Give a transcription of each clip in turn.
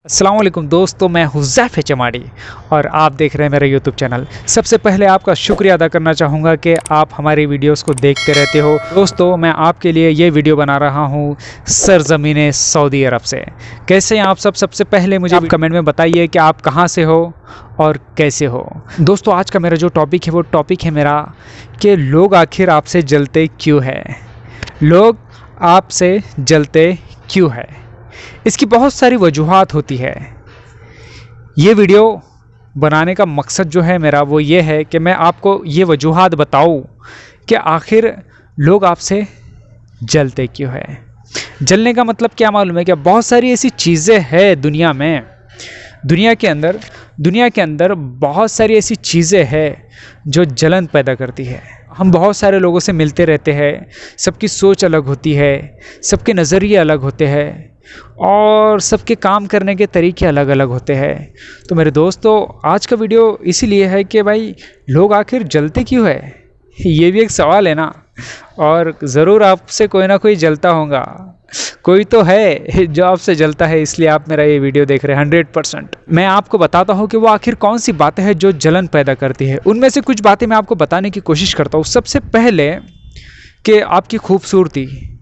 अस्सलाम वालेकुम दोस्तों, मैं हुज़ैफ़ चमाड़ी और आप देख रहे हैं मेरा यूट्यूब चैनल। सबसे पहले आपका शुक्रिया अदा करना चाहूँगा कि आप हमारी वीडियोस को देखते रहते हो। दोस्तों, मैं आपके लिए ये वीडियो बना रहा हूँ सरज़मीन सऊदी अरब से। कैसे हैं आप सब? सबसे पहले मुझे आप कमेंट में बताइए कि आप कहाँ से हो और कैसे हो। दोस्तों, आज का मेरा जो टॉपिक है वो टॉपिक है मेरा कि लोग आखिर आपसे जलते क्यों है। लोग आपसे जलते क्यों है? इसकी बहुत सारी वजूहात होती है। ये वीडियो बनाने का मकसद जो है मेरा वो ये है कि मैं आपको ये वजूहात बताऊं कि आखिर लोग आपसे जलते क्यों है। जलने का मतलब क्या मालूम है? कि बहुत सारी ऐसी चीज़ें हैं दुनिया में, दुनिया के अंदर बहुत सारी ऐसी चीज़ें हैं जो जलन पैदा करती है। हम बहुत सारे लोगों से मिलते रहते हैं, सबकी सोच अलग होती है, सबके नज़रिए अलग होते हैं और सबके काम करने के तरीके अलग अलग होते हैं। तो मेरे दोस्तों, आज का वीडियो इसीलिए है कि भाई लोग आखिर जलते क्यों है, ये भी एक सवाल है ना। और ज़रूर आपसे कोई ना कोई जलता होगा, कोई तो है जो आपसे जलता है, इसलिए आप मेरा ये वीडियो देख रहे हैं 100%। मैं आपको बताता हूँ कि वो आखिर कौन सी बातें हैं जो जलन पैदा करती है। उनमें से कुछ बातें मैं आपको बताने की कोशिश करता हूँ। सबसे पहले कि आपकी खूबसूरती।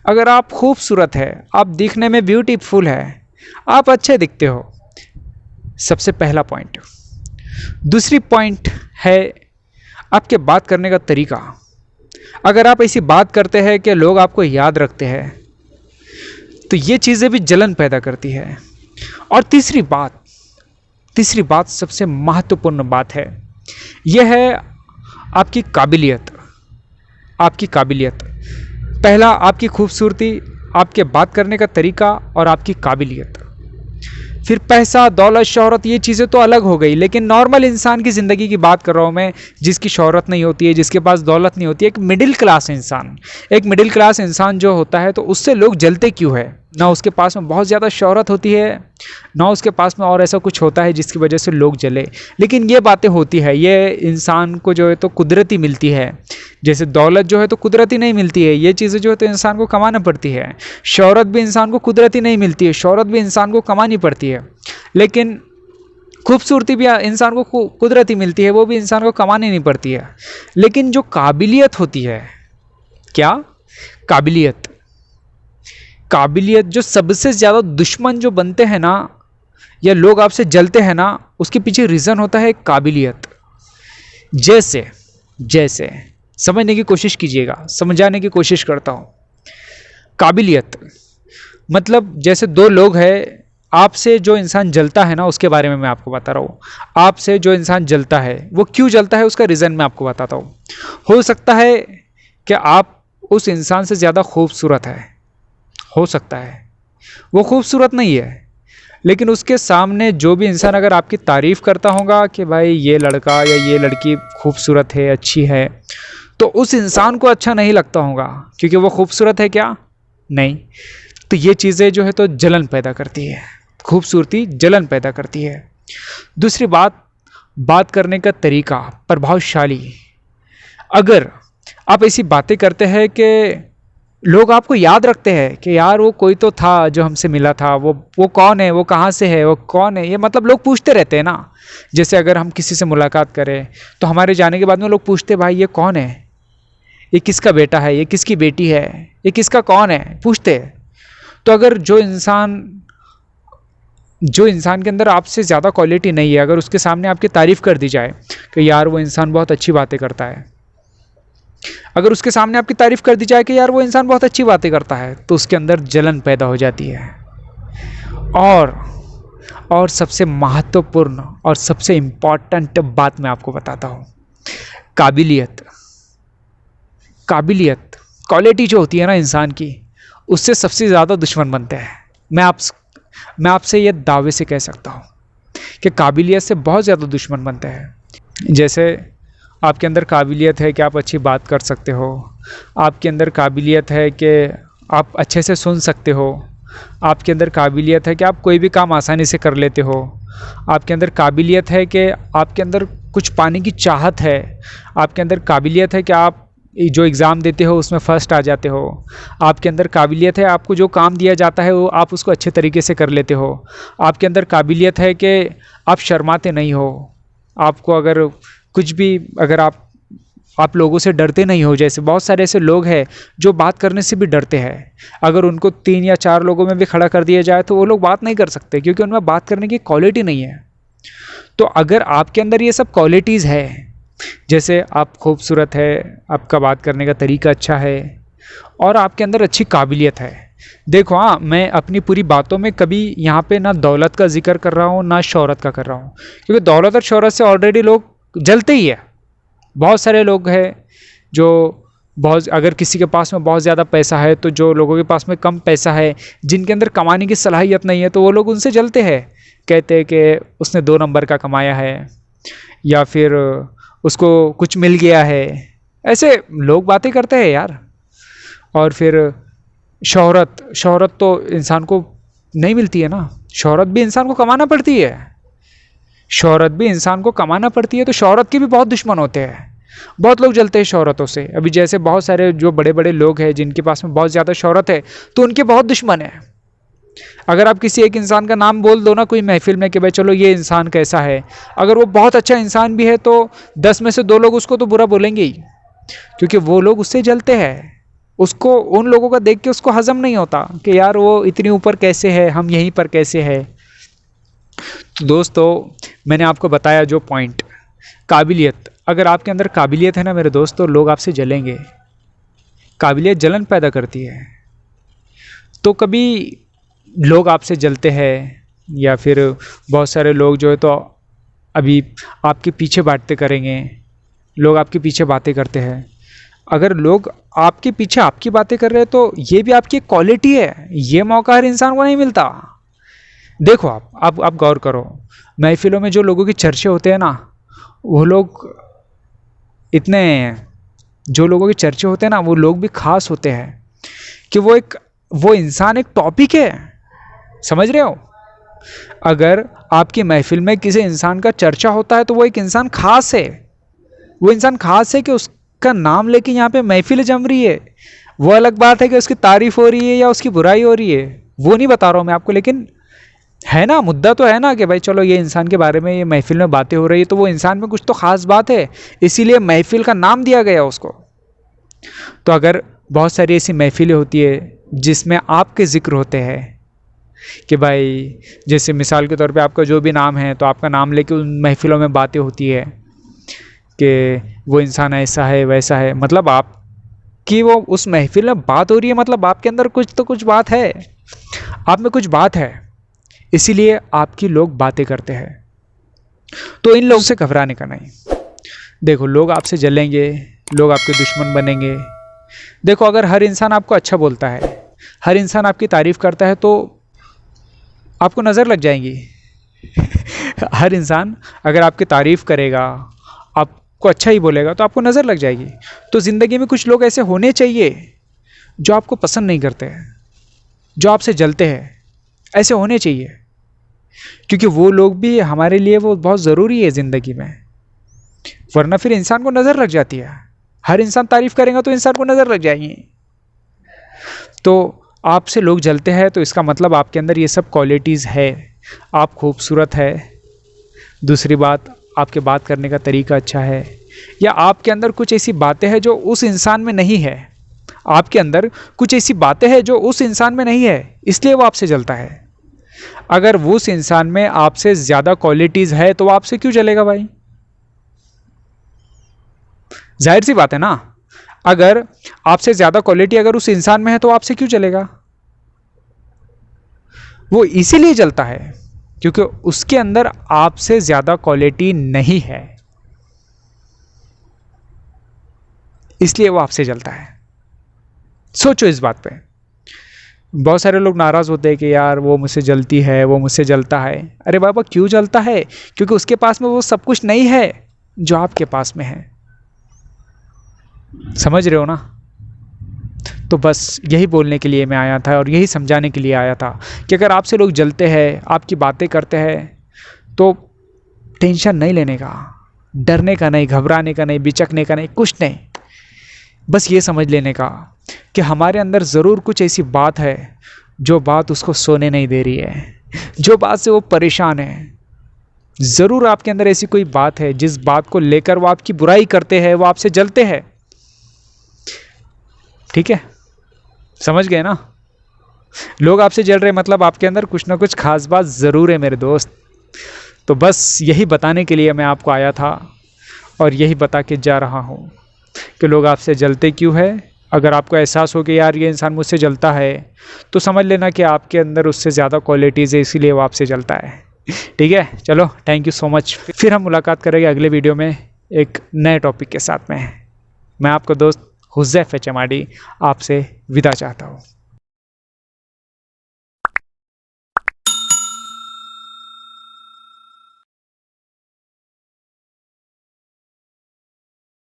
अगर आप खूबसूरत है, आप दिखने में ब्यूटीफुल है, आप अच्छे दिखते हो, सबसे पहला पॉइंट। दूसरी पॉइंट है आपके बात करने का तरीका। अगर आप ऐसी बात करते हैं कि लोग आपको याद रखते हैं तो ये चीज़ें भी जलन पैदा करती है। और तीसरी बात सबसे महत्वपूर्ण बात है, यह है आपकी काबिलियत। पहला आपकी खूबसूरती, आपके बात करने का तरीका और आपकी काबिलियत। फिर पैसा, दौलत, शोहरत, ये चीज़ें तो अलग हो गई, लेकिन नॉर्मल इंसान की ज़िंदगी की बात कर रहा हूँ मैं, जिसकी शोहरत नहीं होती है, जिसके पास दौलत नहीं होती है। एक मिडिल क्लास इंसान जो होता है तो उससे लोग जलते क्यों है? ना उसके पास में बहुत ज़्यादा शोहरत होती है, ना उसके पास में और ऐसा कुछ होता है जिसकी वजह से लोग जले। लेकिन ये बातें होती है, ये इंसान को जो है तो कुदरती मिलती है। जैसे दौलत जो है तो कुदरती नहीं मिलती है, ये चीज़ें जो है तो इंसान को कमाना पड़ती है। शोहरत भी इंसान को कुदरती नहीं मिलती है, शोहरत भी इंसान को कमानी पड़ती है। लेकिन खूबसूरती भी इंसान को कुदरती मिलती है, वो भी इंसान को कमानी नहीं पड़ती है। लेकिन जो काबिलियत होती है, क्या काबिलियत जो सबसे ज़्यादा दुश्मन जो बनते हैं ना, या लोग आपसे जलते हैं ना, उसके पीछे रीज़न होता है काबिलियत। जैसे समझने की कोशिश कीजिएगा, समझाने की कोशिश करता हूँ। काबिलियत मतलब जैसे दो लोग हैं, आपसे जो इंसान जलता है ना उसके बारे में मैं आपको बता रहा हूँ। आपसे जो इंसान जलता है वो क्यों जलता है, उसका रीज़न मैं आपको बताता हूँ। हो सकता है कि आप उस इंसान से ज़्यादा खूबसूरत है, हो सकता है वो खूबसूरत नहीं है, लेकिन उसके सामने जो भी इंसान अगर आपकी तारीफ़ करता होगा कि भाई ये लड़का या ये लड़की खूबसूरत है, अच्छी है, तो उस इंसान को अच्छा नहीं लगता होगा क्योंकि वो खूबसूरत है क्या? नहीं। तो ये चीज़ें जो है तो जलन पैदा करती है, खूबसूरती जलन पैदा करती है। दूसरी बात करने का तरीका, प्रभावशाली। अगर आप ऐसी बातें करते हैं कि लोग आपको याद रखते हैं कि यार वो कोई तो था जो हमसे मिला था, वो कौन है, वो कहाँ से है, वो कौन है, ये मतलब लोग पूछते रहते हैं ना। जैसे अगर हम किसी से मुलाकात करें तो हमारे जाने के बाद में लोग पूछते भाई ये कौन है, ये किसका बेटा है, ये किसकी बेटी है, ये किसका कौन है, पूछते हैं। तो अगर जो इंसान के अंदर आपसे ज़्यादा क्वालिटी नहीं है, अगर उसके सामने आपकी तारीफ़ कर दी जाए कि यार वो इंसान बहुत अच्छी बातें करता है, अगर उसके सामने आपकी तारीफ़ कर दी जाए कि यार वो इंसान बहुत अच्छी बातें करता है, तो उसके अंदर जलन पैदा हो जाती है। और सबसे महत्वपूर्ण और सबसे इम्पॉर्टेंट बात मैं आपको बताता हूँ, काबिलियत, क्वालिटी जो होती है ना इंसान की, उससे सबसे ज़्यादा दुश्मन बनते हैं। मैं आपसे ये दावे से कह सकता हूँ कि काबिलियत से बहुत ज़्यादा दुश्मन बनते हैं। जैसे आपके अंदर काबिलियत है कि आप अच्छी बात कर सकते हो, आपके अंदर काबिलियत है कि आप अच्छे से सुन सकते हो, आपके अंदर काबिलियत है कि आप कोई भी काम आसानी से कर लेते हो, आपके अंदर काबिलियत है कि आपके अंदर कुछ पाने की चाहत है, आपके अंदर काबिलियत है कि आप जो एग्ज़ाम देते हो उसमें फ़र्स्ट आ जाते हो, आपके अंदर काबिलियत है, आपको जो काम दिया जाता है वो आप उसको अच्छे तरीके से कर लेते हो, आपके अंदर काबिलियत है कि आप शर्माते नहीं हो, आपको अगर कुछ भी, अगर आप लोगों से डरते नहीं हो। जैसे बहुत सारे ऐसे लोग हैं जो बात करने से भी डरते हैं, अगर उनको 3 या 4 लोगों में भी खड़ा कर दिया जाए तो वो लोग बात नहीं कर सकते, क्योंकि उनमें बात करने की क्वालिटी नहीं है। तो अगर आपके अंदर ये सब क्वालिटीज़ है, जैसे आप खूबसूरत है, आपका बात करने का तरीका अच्छा है और आपके अंदर अच्छी काबिलियत है। देखो, हाँ, मैं अपनी पूरी बातों में कभी यहाँ पे ना दौलत का जिक्र कर रहा हूँ ना शोहरत का कर रहा हूँ, क्योंकि दौलत और शोहरत से ऑलरेडी लोग जलते ही है। बहुत सारे लोग हैं जो बहुत, अगर किसी के पास में बहुत ज़्यादा पैसा है तो जो लोगों के पास में कम पैसा है, जिनके अंदर कमाने की सलाहियत नहीं है, तो वो लोग उनसे जलते हैं, कहते हैं कि उसने 2 नंबर का कमाया है या फिर उसको कुछ मिल गया है। ऐसे लोग बातें करते हैं यार। और फिर शोहरत, शोहरत तो इंसान को नहीं मिलती है ना, शोहरत भी इंसान को कमाना पड़ती है, शोहरत भी इंसान को कमाना पड़ती है। तो शोहरत के भी बहुत दुश्मन होते हैं, बहुत लोग जलते हैं शोहरतों से। अभी जैसे बहुत सारे जो बड़े बड़े लोग हैं जिनके पास में बहुत ज़्यादा शोहरत है, तो उनके बहुत दुश्मन है। अगर आप किसी एक इंसान का नाम बोल दो ना कोई महफिल में कि भाई चलो ये इंसान कैसा है, अगर वो बहुत अच्छा इंसान भी है तो 10 में से 2 लोग उसको तो बुरा बोलेंगे ही, क्योंकि वो लोग उससे जलते हैं। उसको, उन लोगों का देख के उसको हजम नहीं होता कि यार वो इतनी ऊपर कैसे है, हम यहीं पर कैसे है। तो दोस्तों, मैंने आपको बताया जो पॉइंट, काबिलियत, अगर आपके अंदर काबिलियत है ना मेरे दोस्त, तो लोग आपसे जलेंगे। काबिलियत जलन पैदा करती है। तो कभी लोग आपसे जलते हैं, या फिर बहुत सारे लोग जो है तो अभी आपके पीछे बातें करेंगे, लोग आपके पीछे बातें करते हैं। अगर लोग आपके पीछे आपकी बातें कर रहे हैं तो ये भी आपकी क्वालिटी है, ये मौका हर इंसान को नहीं मिलता। देखो, आप गौर करो, महफिलों में जो लोगों के चर्चे होते हैं ना, वो लोग इतने, जो लोगों के चर्चे होते हैं ना, वो लोग भी खास होते हैं कि वो इंसान एक टॉपिक है। समझ रहे हो? अगर आपकी महफिल में किसी इंसान का चर्चा होता है तो वो एक इंसान खास है। वो इंसान खास है कि उसका नाम लेके यहाँ पे महफिल जम रही है। वो अलग बात है कि उसकी तारीफ हो रही है या उसकी बुराई हो रही है, वो नहीं बता रहा हूँ मैं आपको, लेकिन है ना, मुद्दा तो है ना कि भाई चलो ये इंसान के बारे में ये महफिल में बातें हो रही है तो वो इंसान में कुछ तो खास बात है, इसीलिए महफिल का नाम दिया गया उसको। तो अगर बहुत सारी ऐसी महफिलें होती है जिसमें आपके जिक्र होते हैं कि भाई, जैसे मिसाल के तौर पे आपका जो भी नाम है तो आपका नाम लेके उन महफिलों में बातें होती है कि वो इंसान ऐसा है वैसा है, मतलब आपकी वो उस महफिल में बात हो रही है, मतलब आपके अंदर कुछ तो कुछ बात है, आप में कुछ बात है, इसीलिए आपकी लोग बातें करते हैं। तो इन लोगों से घबराने का नहीं। देखो, लोग आपसे जलेंगे, लोग आपके दुश्मन बनेंगे। देखो, अगर हर इंसान आपको अच्छा बोलता है, हर इंसान आपकी तारीफ करता है तो आपको नज़र लग जाएंगी। हर इंसान अगर आपकी तारीफ करेगा, आपको अच्छा ही बोलेगा तो आपको नज़र लग जाएगी। तो ज़िंदगी में कुछ लोग ऐसे होने चाहिए जो आपको पसंद नहीं करते हैं, जो आपसे जलते हैं, ऐसे होने चाहिए, क्योंकि वो लोग भी हमारे लिए वो बहुत ज़रूरी है ज़िंदगी में, वरना फिर इंसान को नज़र लग जाती है। हर इंसान तारीफ करेगा तो इंसान को नज़र लग जाएगी। तो आपसे लोग जलते हैं तो इसका मतलब आपके अंदर ये सब क्वालिटीज़ है। आप खूबसूरत है, दूसरी बात आपके बात करने का तरीका अच्छा है, या आपके अंदर कुछ ऐसी बातें हैं जो उस इंसान में नहीं है, आपके अंदर कुछ ऐसी बातें हैं जो उस इंसान में नहीं है, इसलिए वो आपसे जलता है। अगर वो उस इंसान में आपसे ज़्यादा क्वालिटीज़ है तो वो आपसे क्यों जलेगा भाई? जाहिर सी बात है ना, अगर आपसे ज़्यादा क्वालिटी अगर उस इंसान में है तो आपसे क्यों जलेगा? वो इसीलिए जलता है क्योंकि उसके अंदर आपसे ज़्यादा क्वालिटी नहीं है, इसलिए वो आपसे जलता है। सोचो इस बात पे। बहुत सारे लोग नाराज़ होते हैं कि यार वो मुझसे जलती है, वो मुझसे जलता है। अरे बाबा, क्यों जलता है? क्योंकि उसके पास में वो सब कुछ नहीं है जो आपके पास में है। समझ रहे हो ना? तो बस यही बोलने के लिए मैं आया था और यही समझाने के लिए आया था कि अगर आपसे लोग जलते हैं, आपकी बातें करते हैं, तो टेंशन नहीं लेने का, डरने का नहीं, घबराने का नहीं, बिचकने का नहीं, कुछ नहीं। बस ये समझ लेने का कि हमारे अंदर ज़रूर कुछ ऐसी बात है जो बात उसको सोने नहीं दे रही है, जो बात से वो परेशान है। ज़रूर आपके अंदर ऐसी कोई बात है जिस बात को लेकर वो आपकी बुराई करते हैं, वो आपसे जलते हैं। ठीक है, समझ गए ना? लोग आपसे जल रहे मतलब आपके अंदर कुछ ना कुछ खास बात ज़रूर है मेरे दोस्त। तो बस यही बताने के लिए मैं आपको आया था और यही बता के जा रहा हूँ कि लोग आपसे जलते क्यों है। अगर आपको एहसास हो कि यार ये इंसान मुझसे जलता है, तो समझ लेना कि आपके अंदर उससे ज़्यादा क्वालिटीज़ है, इसीलिए वो आपसे जलता है। ठीक है, चलो थैंक यू सो मच। फिर हम मुलाकात करेंगे अगले वीडियो में एक नए टॉपिक के साथ में। मैं आपका दोस्त हुज़ैफ HMRD आपसे विदा चाहता हूँ।